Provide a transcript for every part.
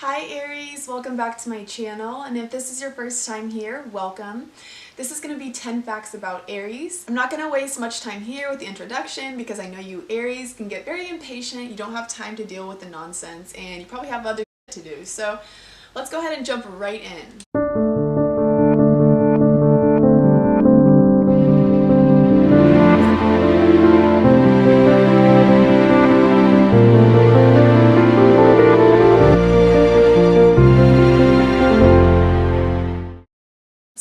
Hi Aries, welcome back to my channel, and if this is your first time here, welcome. This is going to be 10 facts about Aries. I'm not going to waste much time here with the introduction because I know you Aries can get very impatient, you don't have time to deal with the nonsense, and you probably have other to do. So let's go ahead and jump right in.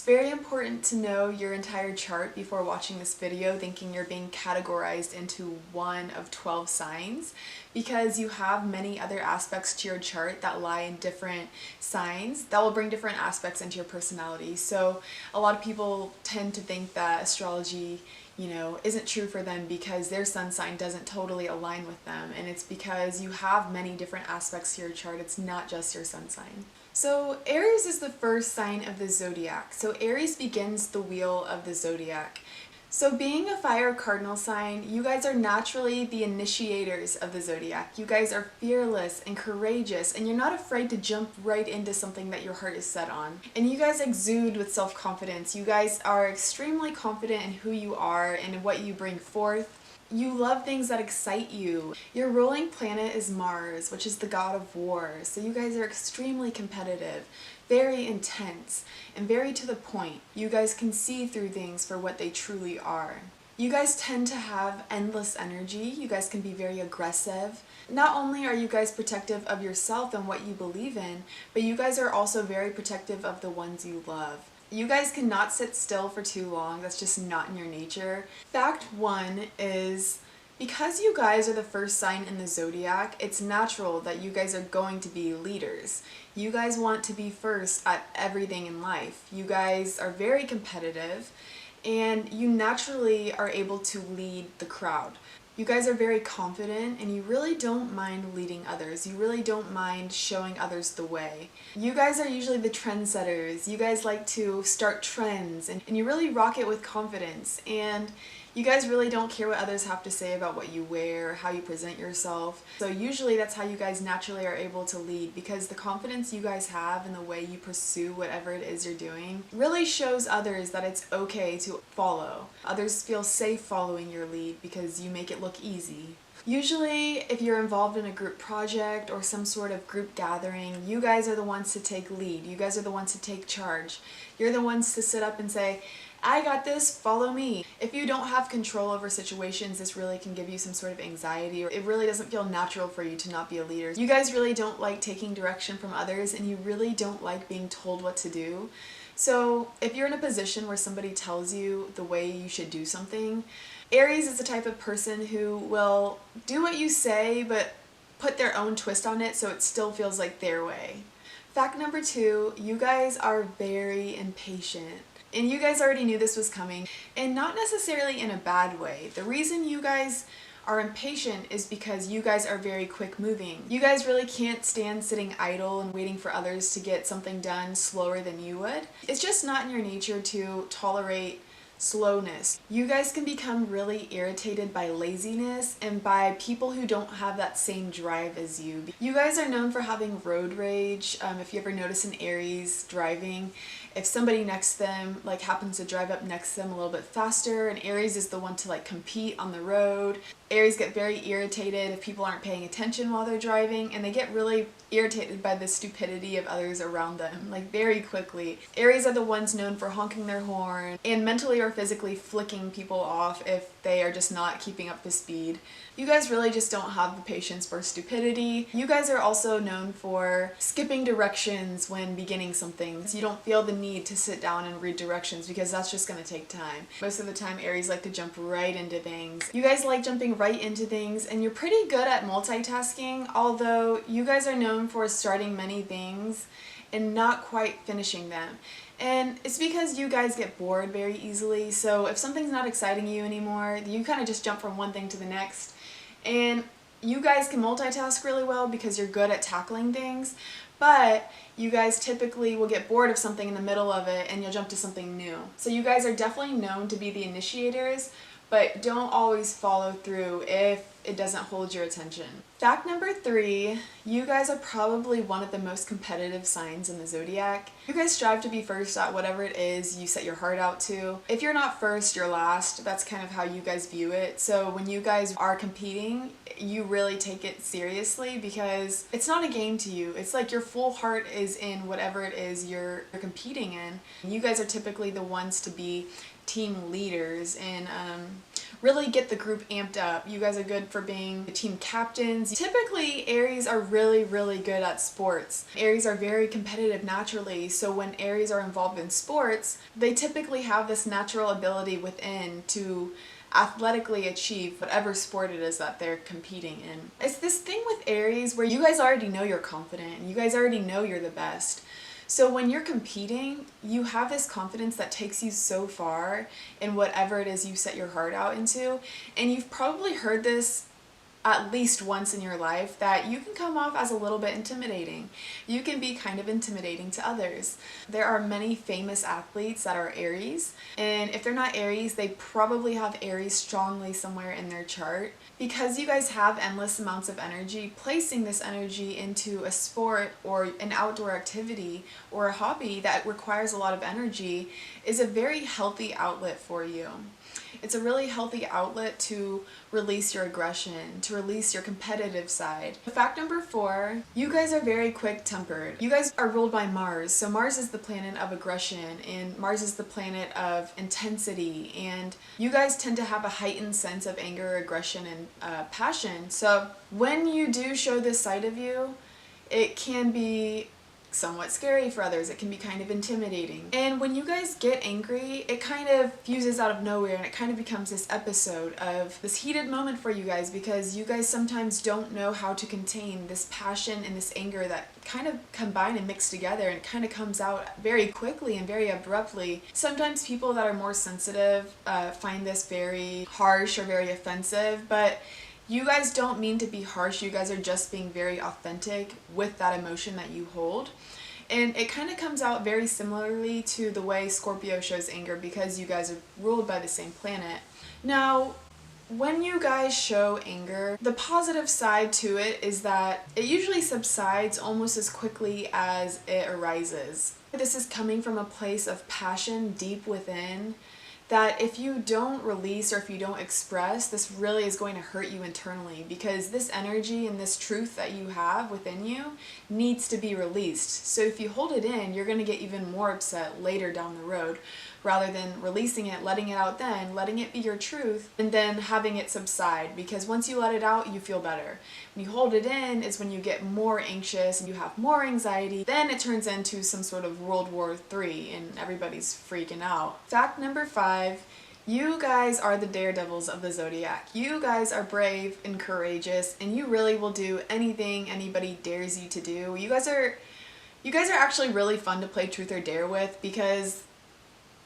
Very important to know your entire chart before watching this video thinking you're being categorized into one of 12 signs, because you have many other aspects to your chart that lie in different signs that will bring different aspects into your personality. So a lot of people tend to think that astrology isn't true for them because their sun sign doesn't totally align with them, and it's because you have many different aspects to your chart. It's not just your sun sign. So Aries is the first sign of the zodiac. So Aries begins the wheel of the zodiac. So being a fire cardinal sign, you guys are naturally the initiators of the zodiac. You guys are fearless and courageous, and you're not afraid to jump right into something that your heart is set on. And you guys exude with self-confidence. You guys are extremely confident in who you are and in what you bring forth. You love things that excite you. Your ruling planet is Mars, which is the god of war. So you guys are extremely competitive, very intense, and very to the point. You guys can see through things for what they truly are. You guys tend to have endless energy. You guys can be very aggressive. Not only are you guys protective of yourself and what you believe in, but you guys are also very protective of the ones you love. You guys cannot sit still for too long. That's just not in your nature. Fact one is, because you guys are the first sign in the zodiac, it's natural that you guys are going to be leaders. You guys want to be first at everything in life. You guys are very competitive, and you naturally are able to lead the crowd. You guys are very confident, and you really don't mind leading others. You really don't mind showing others the way. You guys are usually the trendsetters. You guys like to start trends, and you really rock it with confidence. And you guys really don't care what others have to say about what you wear, how you present yourself. So usually that's how you guys naturally are able to lead, because the confidence you guys have in the way you pursue whatever it is you're doing really shows others that it's okay to follow. Others feel safe following your lead because you make it look easy. Usually, if you're involved in a group project or some sort of group gathering, you guys are the ones to take lead. You guys are the ones to take charge. You're the ones to sit up and say, I got this, follow me. If you don't have control over situations, this really can give you some sort of anxiety, or it really doesn't feel natural for you to not be a leader. You guys really don't like taking direction from others, and you really don't like being told what to do. So if you're in a position where somebody tells you the way you should do something, Aries is the type of person who will do what you say, but put their own twist on it so it still feels like their way. Fact number two, you guys are very impatient. And you guys already knew this was coming, and not necessarily in a bad way. The reason you guys are impatient is because you guys are very quick moving. You guys really can't stand sitting idle and waiting for others to get something done slower than you would. It's just not in your nature to tolerate slowness. You guys can become really irritated by laziness and by people who don't have that same drive as you. You guys are known for having road rage. If you ever notice an Aries driving, if somebody next to them happens to drive up next to them a little bit faster, and Aries is the one to compete on the road. Aries get very irritated if people aren't paying attention while they're driving, and they get really irritated by the stupidity of others around them, very quickly. Aries are the ones known for honking their horn and mentally or physically flicking people off if they are just not keeping up to speed. You guys really just don't have the patience for stupidity. You guys are also known for skipping directions when beginning something. So you don't feel the need to sit down and read directions because that's just going to take time. Most of the time Aries like to jump right into things. You guys like jumping right into things, and you're pretty good at multitasking, although you guys are known for starting many things and not quite finishing them. And it's because you guys get bored very easily, so if something's not exciting you anymore, you kind of just jump from one thing to the next. And you guys can multitask really well because you're good at tackling things, but you guys typically will get bored of something in the middle of it and you'll jump to something new. So you guys are definitely known to be the initiators, but don't always follow through if it doesn't hold your attention. Fact number 3, you guys are probably one of the most competitive signs in the zodiac. You guys strive to be first at whatever it is you set your heart out to. If you're not first, you're last. That's kind of how you guys view it. So when you guys are competing, you really take it seriously because it's not a game to you. It's like your full heart is in whatever it is you're competing in. You guys are typically the ones to be team leaders and really get the group amped up. You guys are good for being the team captains. Typically, Aries are really good at sports. Aries are very competitive naturally, so when Aries are involved in sports, they typically have this natural ability within to athletically achieve whatever sport it is that they're competing in. It's this thing with Aries where you guys already know you're confident and you guys already know you're the best. So when you're competing, you have this confidence that takes you so far in whatever it is you set your heart out into. And you've probably heard this at least once in your life, that you can come off as a little bit intimidating. You can be kind of intimidating to others. There are many famous athletes that are Aries, and if they're not Aries, they probably have Aries strongly somewhere in their chart. Because you guys have endless amounts of energy, placing this energy into a sport or an outdoor activity or a hobby that requires a lot of energy is a very healthy outlet for you. It's a really healthy outlet to release your aggression, to release your competitive side. Fact number 4, you guys are very quick-tempered. You guys are ruled by Mars. So Mars is the planet of aggression and Mars is the planet of intensity, and you guys tend to have a heightened sense of anger, aggression, and passion. So when you do show this side of you, it can be somewhat scary for others. It can be kind of intimidating. And when you guys get angry, it kind of fuses out of nowhere and it kind of becomes this episode of this heated moment for you guys, because you guys sometimes don't know how to contain this passion and this anger that kind of combine and mix together, and it kind of comes out very quickly and very abruptly. Sometimes people that are more sensitive find this very harsh or very offensive, but you guys don't mean to be harsh. You guys are just being very authentic with that emotion that you hold. And it kind of comes out very similarly to the way Scorpio shows anger, because you guys are ruled by the same planet. Now, when you guys show anger, the positive side to it is that it usually subsides almost as quickly as it arises. This is coming from a place of passion deep within, that if you don't release or if you don't express, this really is going to hurt you internally, because this energy and this truth that you have within you needs to be released. So if you hold it in, you're going to get even more upset later down the road, rather than releasing it, letting it out then, letting it be your truth, and then having it subside, because once you let it out, you feel better. When you hold it in is when you get more anxious and you have more anxiety, then it turns into some sort of World War III and everybody's freaking out. Fact number 5, you guys are the daredevils of the zodiac. You guys are brave and courageous, and you really will do anything anybody dares you to do. You guys are actually really fun to play truth or dare with, because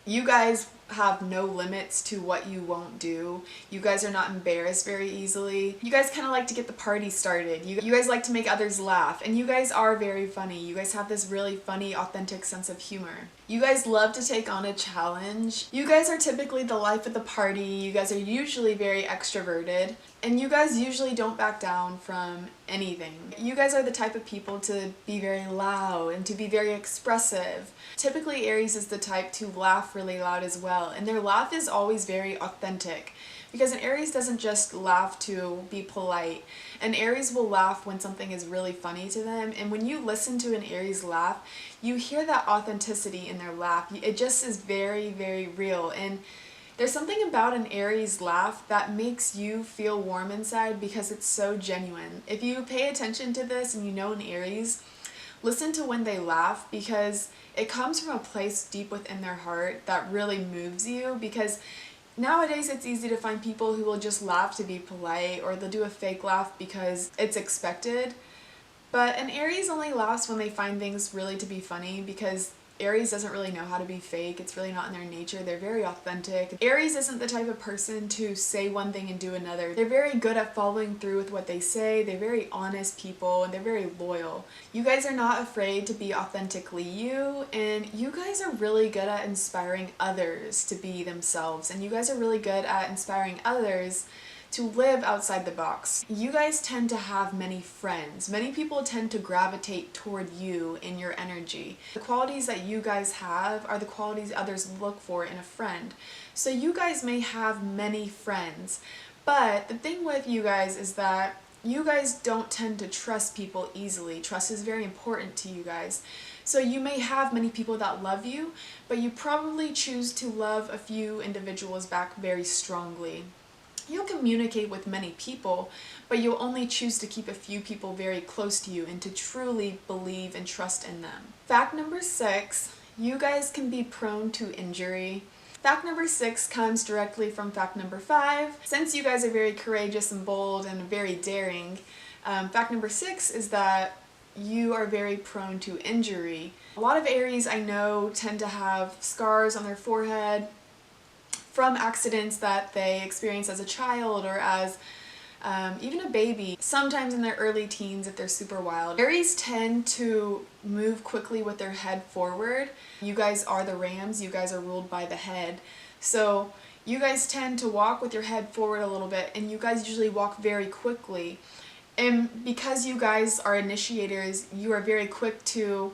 you guys have no limits to what you won't do. You guys are not embarrassed very easily. You guys kind of like to get the party started. You guys like to make others laugh, and you guys are very funny. You guys have this really funny, authentic sense of humor. You guys love to take on a challenge. You guys are typically the life of the party. You guys are usually very extroverted, and you guys usually don't back down from anything. You guys are the type of people to be very loud and to be very expressive. Typically, Aries is the type to laugh really loud as well, and their laugh is always very authentic, because an Aries doesn't just laugh to be polite. An Aries will laugh when something is really funny to them, and when you listen to an Aries laugh, you hear that authenticity in their laugh. It just is very, very real, and there's something about an Aries laugh that makes you feel warm inside because it's so genuine. If you pay attention to this and you know an Aries, listen to when they laugh, because it comes from a place deep within their heart that really moves you. Because nowadays it's easy to find people who will just laugh to be polite, or they'll do a fake laugh because it's expected. But an Aries only laughs when they find things really to be funny, because Aries doesn't really know how to be fake. It's really not in their nature. They're very authentic. Aries isn't the type of person to say one thing and do another. They're very good at following through with what they say. They're very honest people, and they're very loyal. You guys are not afraid to be authentically you, and you guys are really good at inspiring others to be themselves, and you guys are really good at inspiring others to live outside the box. You guys tend to have many friends. Many people tend to gravitate toward you in your energy. The qualities that you guys have are the qualities others look for in a friend. So you guys may have many friends, but the thing with you guys is that you guys don't tend to trust people easily. Trust is very important to you guys. So you may have many people that love you, but you probably choose to love a few individuals back very strongly. You'll communicate with many people, but you'll only choose to keep a few people very close to you and to truly believe and trust in them. Fact number 6, you guys can be prone to injury. Fact number 6 comes directly from fact number 5. Since you guys are very courageous and bold and very daring, fact number 6 is that you are very prone to injury. A lot of Aries I know tend to have scars on their forehead from accidents that they experienced as a child or as even a baby, sometimes in their early teens if they're super wild. Aries tend to move quickly with their head forward. You guys are the rams, you guys are ruled by the head. So you guys tend to walk with your head forward a little bit, and you guys usually walk very quickly. And because you guys are initiators, you are very quick to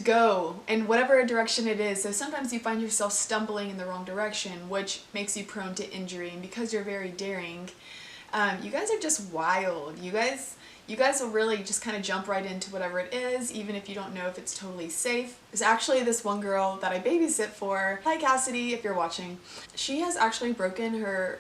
go in whatever direction it is. So sometimes you find yourself stumbling in the wrong direction, which makes you prone to injury. And because you're very daring, you guys are just wild. You guys will really just kind of jump right into whatever it is, even if you don't know if it's totally safe. There's actually this one girl that I babysit for. Hi Cassidy, if you're watching. She has actually broken her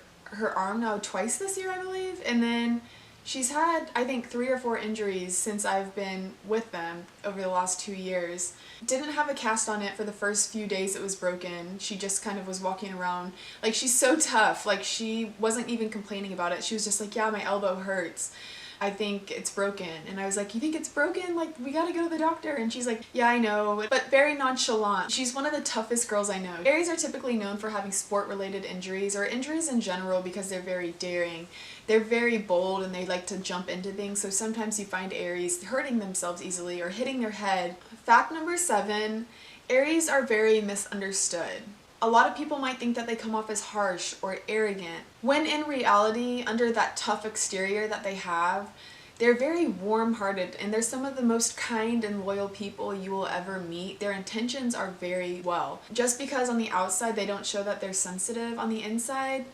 arm now twice this year, I believe, and then she's had, I think, 3 or 4 injuries since I've been with them over the last 2 years. Didn't have a cast on it for the first few days it was broken. She just kind of was walking around. Like, she's so tough. Like, she wasn't even complaining about it. She was just like, yeah, my elbow hurts. I think it's broken. And I was like, you think it's broken? Like, we gotta go to the doctor. And she's like, yeah, I know, but very nonchalant. She's one of the toughest girls I know. Aries are typically known for having sport-related injuries or injuries in general because they're very daring. They're very bold and they like to jump into things. So sometimes you find Aries hurting themselves easily or hitting their head. Fact number 7, Aries are very misunderstood. A lot of people might think that they come off as harsh or arrogant, when in reality, under that tough exterior that they have, they're very warm-hearted and they're some of the most kind and loyal people you will ever meet. Their intentions are very well. Just because on the outside they don't show that they're sensitive, on the inside,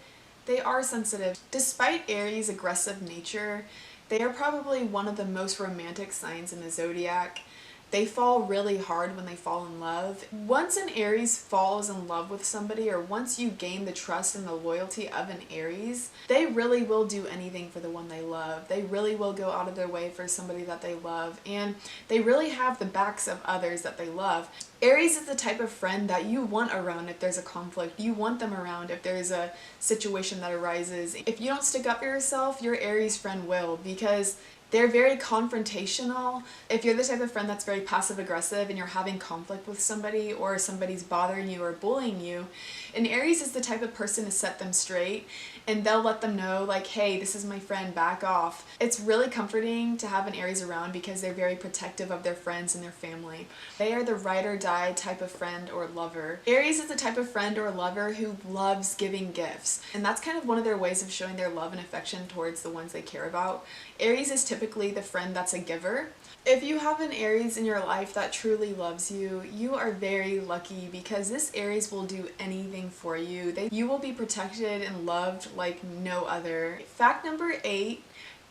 they are sensitive. Despite Aries' aggressive nature, they are probably one of the most romantic signs in the zodiac. They fall really hard when they fall in love. Once an Aries falls in love with somebody, or once you gain the trust and the loyalty of an Aries, they really will do anything for the one they love. They really will go out of their way for somebody that they love, and they really have the backs of others that they love. Aries is the type of friend that you want around if there's a conflict. You want them around if there's a situation that arises. If you don't stick up for yourself, your Aries friend will, because they're very confrontational. If you're the type of friend that's very passive-aggressive and you're having conflict with somebody, or somebody's bothering you or bullying you, an Aries is the type of person to set them straight, and they'll let them know, like, hey, this is my friend, back off. It's really comforting to have an Aries around because they're very protective of their friends and their family. They are the ride or die type of friend or lover. Aries is the type of friend or lover who loves giving gifts, and that's kind of one of their ways of showing their love and affection towards the ones they care about. Aries is typically the friend that's a giver. If you have an Aries in your life that truly loves you, you are very lucky, because this Aries will do anything for you. You will be protected and loved like no other. Fact number 8,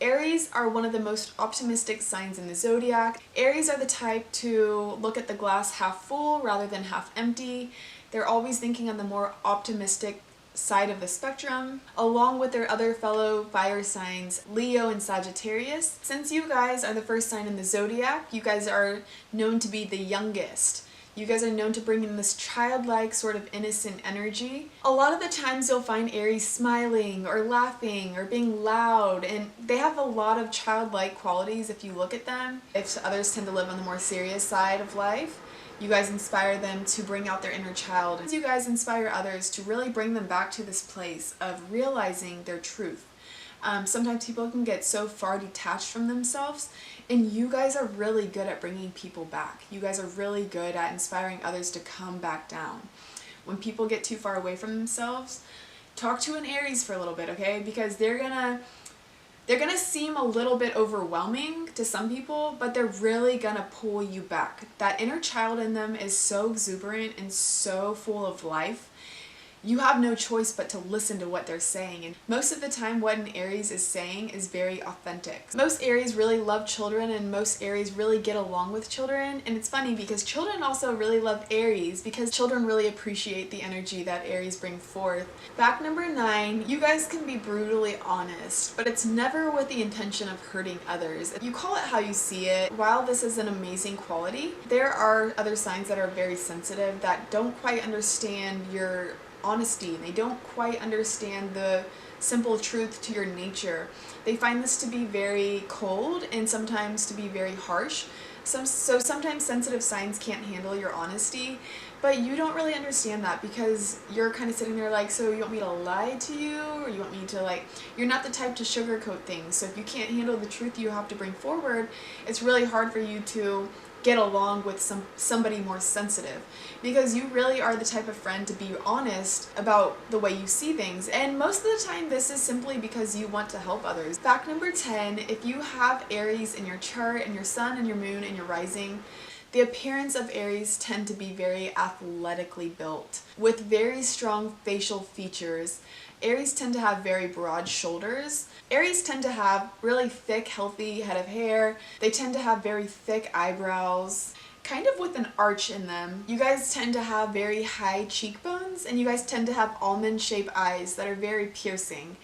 Aries are one of the most optimistic signs in the zodiac. Aries are the type to look at the glass half full rather than half empty. They're always thinking on the more optimistic side of the spectrum, along with their other fellow fire signs, Leo and Sagittarius. Since you guys are the first sign in the zodiac, you guys are known to be the youngest. You guys are known to bring in this childlike, sort of innocent energy. A lot of the times you'll find Aries smiling or laughing or being loud, and they have a lot of childlike qualities if you look at them. If others tend to live on the more serious side of life, you guys inspire them to bring out their inner child. You guys inspire others to really bring them back to this place of realizing their truth. Sometimes people can get so far detached from themselves, and you guys are really good at bringing people back. You guys are really good at inspiring others to come back down. When people get too far away from themselves, talk to an Aries for a little bit, okay? Because they're gonna seem a little bit overwhelming to some people, but they're really gonna pull you back. That inner child in them is so exuberant and so full of life. You have no choice but to listen to what they're saying, and most of the time what an Aries is saying is very authentic. Most Aries really love children, and most Aries really get along with children, and it's funny because children also really love Aries because children really appreciate the energy that Aries bring forth. Fact number 9, you guys can be brutally honest, but it's never with the intention of hurting others. You call it how you see it. While this is an amazing quality, there are other signs that are very sensitive that don't quite understand your honesty. They don't quite understand the simple truth to your nature. They find this to be very cold and sometimes to be very harsh. So sometimes sensitive signs can't handle your honesty, but you don't really understand that because you're kind of sitting there like, so you want me to lie to you, or you want me to like, you're not the type to sugarcoat things. So if you can't handle the truth you have to bring forward, it's really hard for you to get along with somebody more sensitive, because you really are the type of friend to be honest about the way you see things, and most of the time this is simply because you want to help others. Fact number 10, if you have Aries in your chart and your sun and your moon and your rising, the appearance of Aries tend to be very athletically built with very strong facial features. Aries tend to have very broad shoulders. Aries tend to have really thick, healthy head of hair. They tend to have very thick eyebrows, kind of with an arch in them. You guys tend to have very high cheekbones, and you guys tend to have almond-shaped eyes that are very piercing.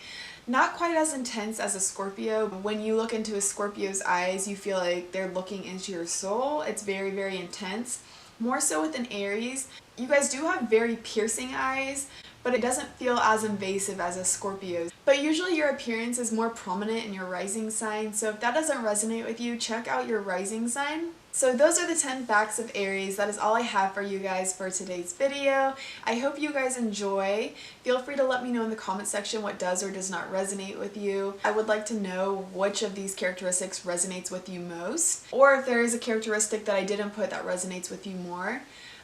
Not quite as intense as a Scorpio. When you look into a Scorpio's eyes, you feel like they're looking into your soul. It's very, very intense. More so with an Aries, you guys do have very piercing eyes, but it doesn't feel as invasive as a Scorpio's. But usually your appearance is more prominent in your rising sign, so if that doesn't resonate with you, check out your rising sign. So those are the 10 facts of Aries. That is all I have for you guys for today's video. I hope you guys enjoy. Feel free to let me know in the comment section what does or does not resonate with you. I would like to know which of these characteristics resonates with you most, or if there is a characteristic that I didn't put that resonates with you more.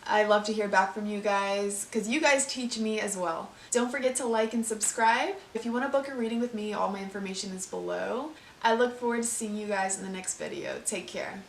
I love to hear back from you guys because you guys teach me as well. Don't forget to like and subscribe. If you want to book a reading with me, all my information is below. I look forward to seeing you guys in the next video. Take care.